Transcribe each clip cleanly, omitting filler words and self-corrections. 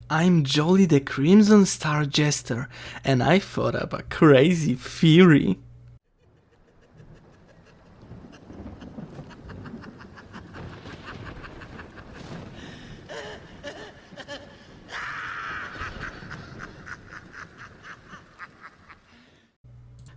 I'm Jolly the Crimson Star Jester, and I thought up a crazy theory.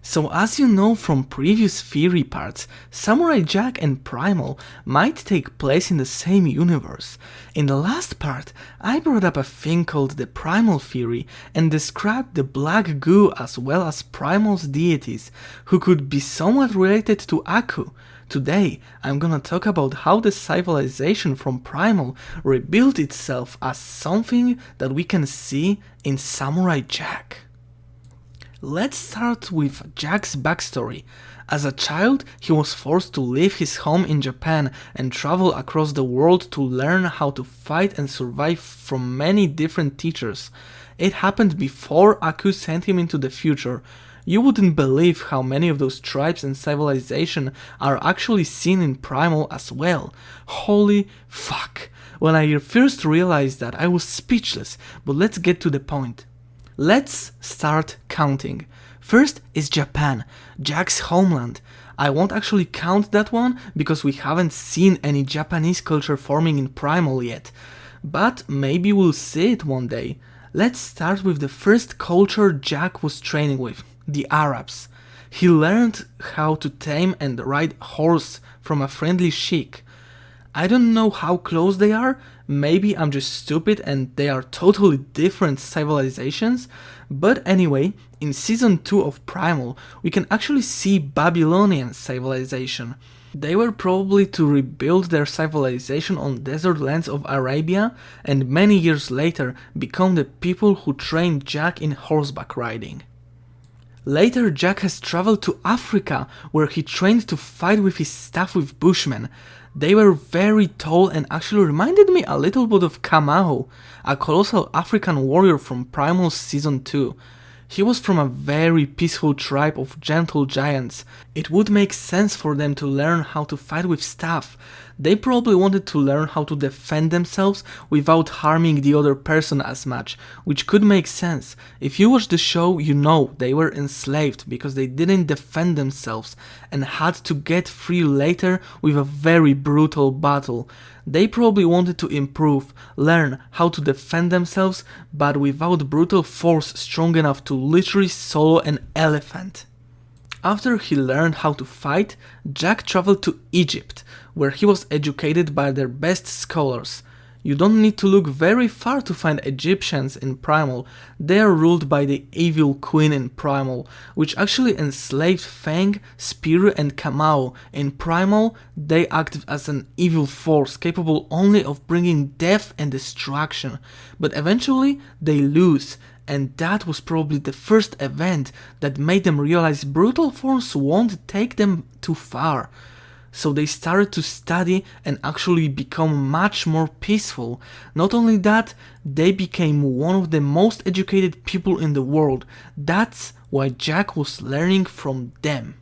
So as you know from previous theory parts, Samurai Jack and Primal might take place in the same universe. In the last part, I brought up a thing called the Primal theory and described the black goo as well as Primal's deities, who could be somewhat related to Aku. Today, I'm gonna talk about how the civilization from Primal rebuilt itself as something that we can see in Samurai Jack. Let's start with Jack's backstory. As a child, he was forced to leave his home in Japan and travel across the world to learn how to fight and survive from many different teachers. It happened before Aku sent him into the future. You wouldn't believe how many of those tribes and civilization are actually seen in Primal as well. Holy fuck. When I first realized that, I was speechless, but let's get to the point. Let's start counting. First is Japan, Jack's homeland. I won't actually count that one because we haven't seen any Japanese culture forming in Primal yet, but maybe we'll see it one day. Let's start with the first culture Jack was training with, the Arabs. He learned how to tame and ride a horse from a friendly sheik. I don't know how close they are, maybe I'm just stupid and they are totally different civilizations, but anyway, in season 2 of Primal, we can actually see Babylonian civilization. They were probably to rebuild their civilization on desert lands of Arabia and many years later become the people who trained Jack in horseback riding. Later, Jack has traveled to Africa, where he trained to fight with his staff with Bushmen. They were very tall and actually reminded me a little bit of Kamau, a colossal African warrior from Primal Season 2. He was from a very peaceful tribe of gentle giants. It would make sense for them to learn how to fight with staff. They probably wanted to learn how to defend themselves without harming the other person as much, which could make sense. If you watch the show, you know they were enslaved because they didn't defend themselves and had to get free later with a very brutal battle. They probably wanted to improve, learn how to defend themselves, but without brutal force strong enough to literally solo an elephant. After he learned how to fight, Jack traveled to Egypt, where he was educated by their best scholars. You don't need to look very far to find Egyptians in Primal. They are ruled by the evil queen in Primal, which actually enslaved Fang, Spear and Kamau. In Primal, they act as an evil force capable only of bringing death and destruction, but eventually they lose. And that was probably the first event that made them realize brutal force won't take them too far. So they started to study and actually become much more peaceful. Not only that, they became one of the most educated people in the world. That's why Jack was learning from them.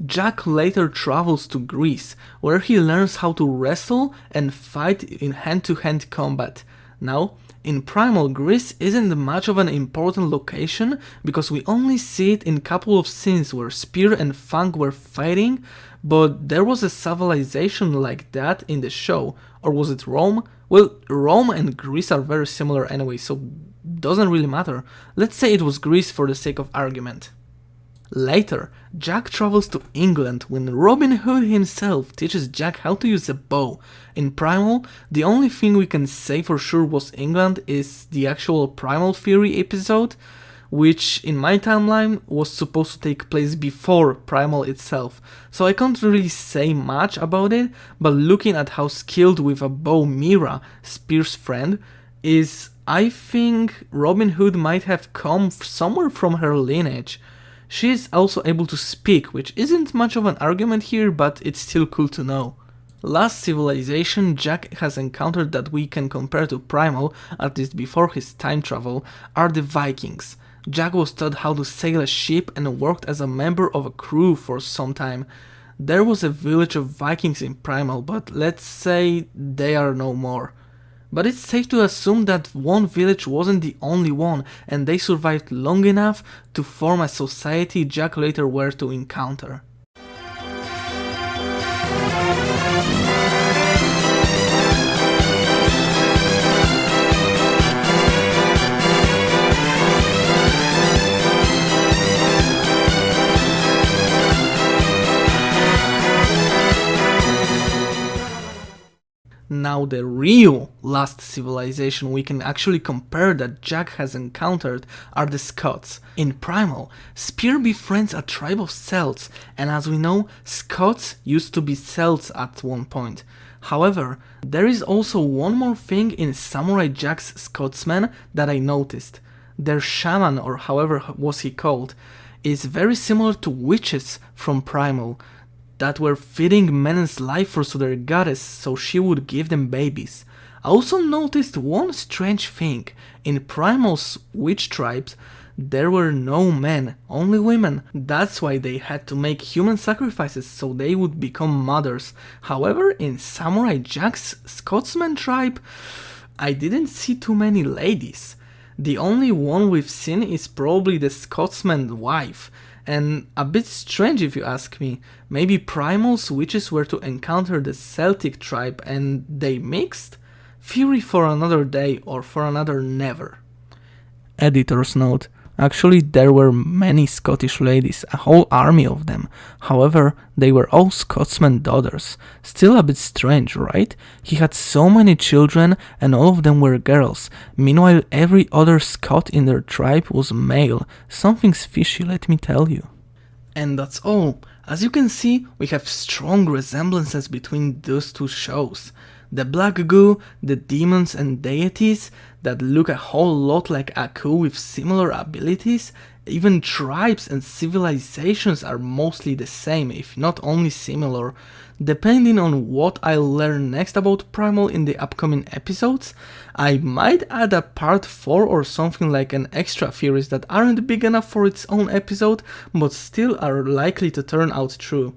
Jack later travels to Greece, where he learns how to wrestle and fight in hand-to-hand combat. Now, in Primal, Greece isn't much of an important location because we only see it in a couple of scenes where Spear and Fang were fighting, but there was a civilization like that in the show. Or was it Rome? Well, Rome and Greece are very similar anyway, so doesn't really matter. Let's say it was Greece for the sake of argument. Later, Jack travels to England when Robin Hood himself teaches Jack how to use a bow. In Primal, the only thing we can say for sure was England is the actual Primal Theory episode, which in my timeline was supposed to take place before Primal itself, so I can't really say much about it, but looking at how skilled with a bow Mira, Spear's friend, is, I think Robin Hood might have come somewhere from her lineage. She is also able to speak, which isn't much of an argument here, but it's still cool to know. Last civilization Jack has encountered that we can compare to Primal, at least before his time travel, are the Vikings. Jack was taught how to sail a ship and worked as a member of a crew for some time. There was a village of Vikings in Primal, but let's say they are no more. but it's safe to assume that one village wasn't the only one and they survived long enough to form a society Jack later were to encounter. Now the real last civilization we can actually compare that Jack has encountered are the Scots. In Primal, Spear befriends a tribe of Celts, and as we know, Scots used to be Celts at one point. However, there is also one more thing in Samurai Jack's Scotsmen that I noticed. Their shaman, or however was he called, is very similar to witches from Primal, that were feeding men's life force to their goddess so she would give them babies. I also noticed one strange thing. In Primal's witch tribes, there were no men, only women. That's why they had to make human sacrifices so they would become mothers. However, in Samurai Jack's Scotsman tribe, I didn't see too many ladies. The only one we've seen is probably the Scotsman's wife. And a bit strange if you ask me. Maybe Primal's witches were to encounter the Celtic Tribe and they mixed? Theory for another day or for another never. Editor's note. Actually, there were many Scottish ladies, a whole army of them. However, they were all Scotsman daughters. Still a bit strange, right? He had so many children and all of them were girls. Meanwhile, every other Scot in their tribe was male. Something's fishy, let me tell you. And that's all. As you can see, we have strong resemblances between those two shows. The black goo, the demons and deities that look a whole lot like Aku with similar abilities, even tribes and civilizations are mostly the same, if not only similar. Depending on what I'll learn next about Primal in the upcoming episodes, I might add a part 4 or something like an extra theories that aren't big enough for its own episode, but still are likely to turn out true.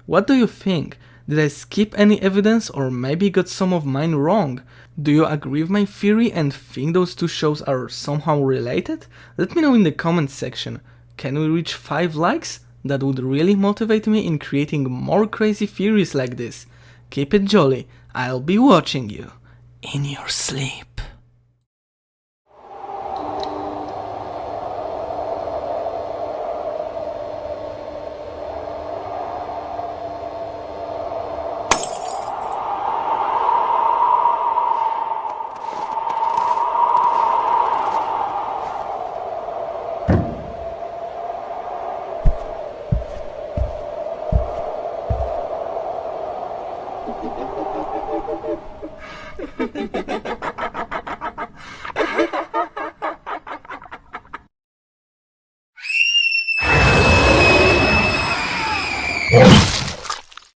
What do you think? Did I skip any evidence or maybe got some of mine wrong? Do you agree with my theory and think those two shows are somehow related? Let me know in the comments section. Can we reach 5 likes? That would really motivate me in creating more crazy theories like this. Keep it jolly, I'll be watching you in your sleep.